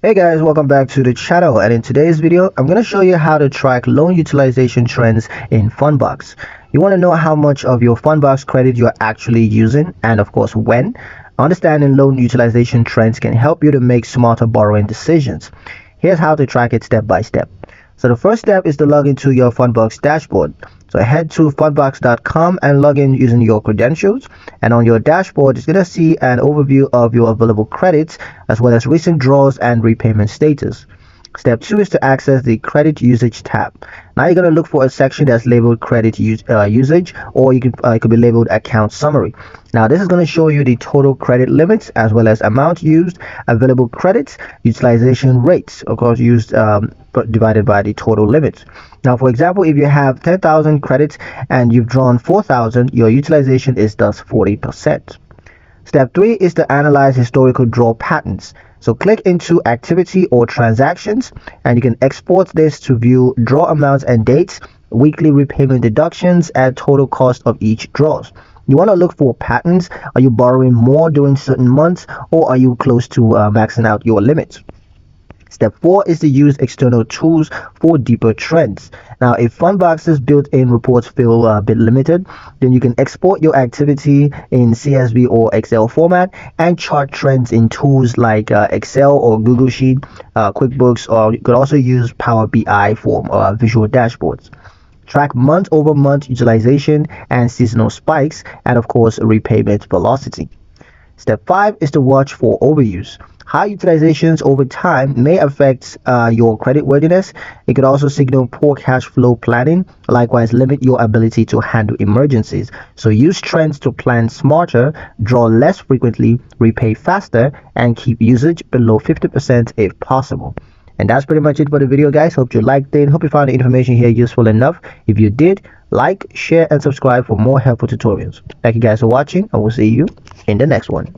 Hey guys, welcome back to the channel, and in today's video I'm going to show you how to track loan utilization trends in Fundbox. You want to know how much of your Fundbox credit you're actually using and of course when. Understanding loan utilization trends can help you to make smarter borrowing decisions. Here's how to track it step by step. So the first step is to log into your Fundbox dashboard. So head to fundbox.com and log in using your credentials. And on your dashboard, it's going to see an overview of your available credits as well as recent draws and repayment status. Step 2 is to access the credit usage tab. Now you're going to look for a section that's labeled usage, or it could be labeled account summary. Now this is going to show you the total credit limits as well as amount used, available credits, utilization rates, of course used divided by the total limits. Now for example, if you have 10,000 credits and you've drawn 4,000, your utilization is thus 40%. Step 3 is to analyze historical draw patterns. So click into activity or transactions and you can export this to view draw amounts and dates, weekly repayment deductions, and total cost of each draws. You want to look for patterns. Are you borrowing more during certain months, or are you close to maxing out your limits? Step 4 is to use external tools for deeper trends. Now, if Fundbox's built-in reports feel a bit limited, then you can export your activity in CSV or Excel format and chart trends in tools like Excel or Google Sheet, QuickBooks, or you could also use Power BI for visual dashboards. Track month-over-month utilization and seasonal spikes, and of course, repayment velocity. Step 5 is to watch for overuse. High utilizations over time may affect your creditworthiness. It could also signal poor cash flow planning, likewise limit your ability to handle emergencies. So use trends to plan smarter, draw less frequently, repay faster, and keep usage below 50% if possible. And that's pretty much it for the video, guys. Hope you liked it. Hope you found the information here useful enough. If you did, like, share, and subscribe for more helpful tutorials. Thank you guys for watching, and we'll see you in the next one.